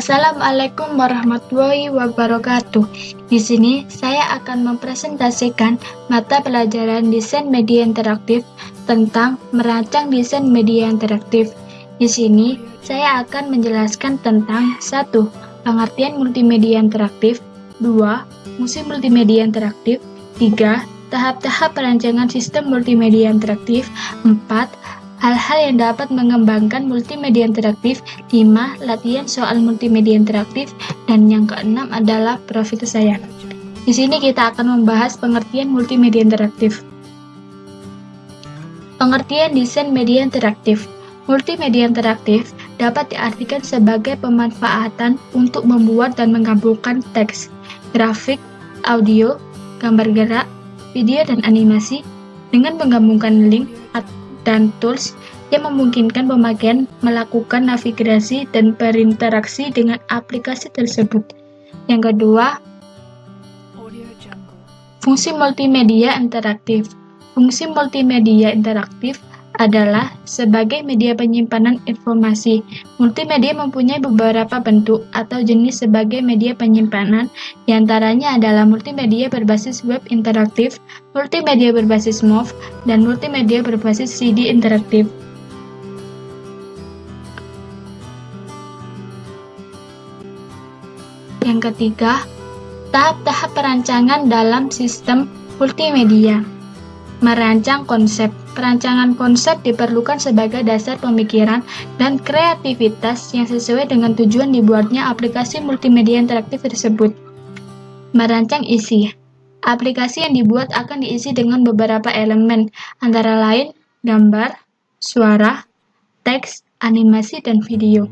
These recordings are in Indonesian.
Assalamualaikum warahmatullahi wabarakatuh. Di sini saya akan mempresentasikan mata pelajaran desain media interaktif tentang merancang desain media interaktif. Di sini saya akan menjelaskan tentang 1. Pengertian multimedia interaktif, 2. Fungsi multimedia interaktif, 3. Tahap-tahap perancangan sistem multimedia interaktif, 4. Hal-hal yang dapat mengembangkan multimedia interaktif, 5. Latihan soal multimedia interaktif, dan yang keenam adalah profil saya. Di sini kita akan membahas pengertian multimedia interaktif. Pengertian desain media interaktif. Multimedia interaktif dapat diartikan sebagai pemanfaatan untuk membuat dan menggabungkan teks, grafik, audio, gambar gerak, video dan animasi dengan menggabungkan link dan tools yang memungkinkan pemakaian melakukan navigasi dan berinteraksi dengan aplikasi tersebut. Yang kedua, fungsi multimedia interaktif. Fungsi multimedia interaktif adalah sebagai media penyimpanan informasi. Multimedia mempunyai beberapa bentuk atau jenis sebagai media penyimpanan, diantaranya adalah multimedia berbasis web interaktif, multimedia berbasis MOV, dan multimedia berbasis CD interaktif. Yang ketiga, tahap-tahap perancangan dalam sistem multimedia. Merancang konsep. Perancangan konsep diperlukan sebagai dasar pemikiran dan kreativitas yang sesuai dengan tujuan dibuatnya aplikasi multimedia interaktif tersebut. Merancang isi. Aplikasi yang dibuat akan diisi dengan beberapa elemen, antara lain gambar, suara, teks, animasi, dan video.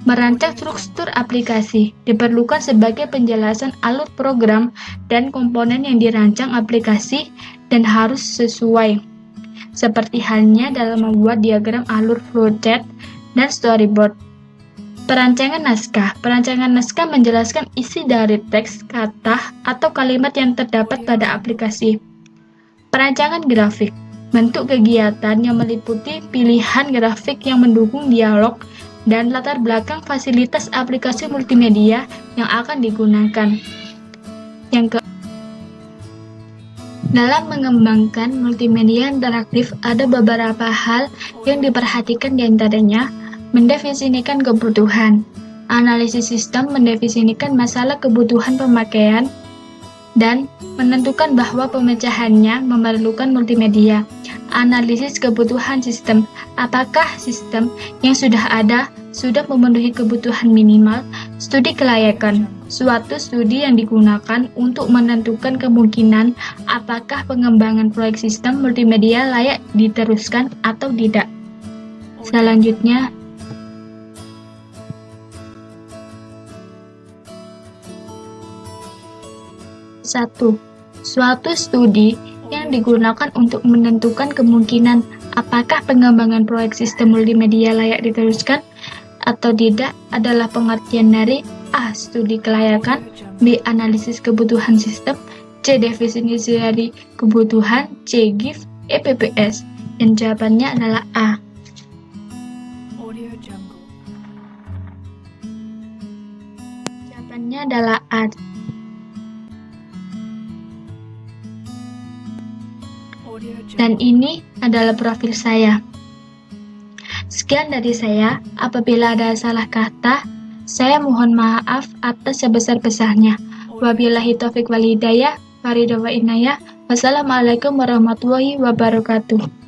Merancang struktur aplikasi diperlukan sebagai penjelasan alur program dan komponen yang dirancang aplikasi dan harus sesuai, seperti halnya dalam membuat diagram alur flowchart dan storyboard. Perancangan naskah. Perancangan naskah menjelaskan isi dari teks, kata, atau kalimat yang terdapat pada aplikasi. Perancangan grafik. Bentuk kegiatan yang meliputi pilihan grafik yang mendukung dialog dan latar belakang fasilitas aplikasi multimedia yang akan digunakan. Dalam mengembangkan multimedia interaktif, ada beberapa hal yang diperhatikan, diantaranya mendefinisikan kebutuhan. Analisis sistem mendefinisikan masalah kebutuhan pemakaian dan menentukan bahwa pemecahannya memerlukan multimedia. Analisis kebutuhan sistem. Apakah sistem yang sudah ada sudah memenuhi kebutuhan minimal? Studi kelayakan. Suatu studi yang digunakan untuk menentukan kemungkinan apakah pengembangan proyek sistem multimedia layak diteruskan atau tidak. Selanjutnya, suatu studi yang digunakan untuk menentukan kemungkinan apakah pengembangan proyek sistem multimedia layak diteruskan atau tidak adalah pengertian dari A. Studi kelayakan, B. Analisis kebutuhan sistem, C. Definisi dari kebutuhan, C. GIF, E. PPS. Dan jawabannya adalah A. Jawabannya adalah A. Dan ini adalah profil saya. Sekian dari saya. Apabila ada salah kata, saya mohon maaf atas sebesar-besarnya. Wabillahi taufiq wal hidayah. Wassalamualaikum warahmatullahi wabarakatuh.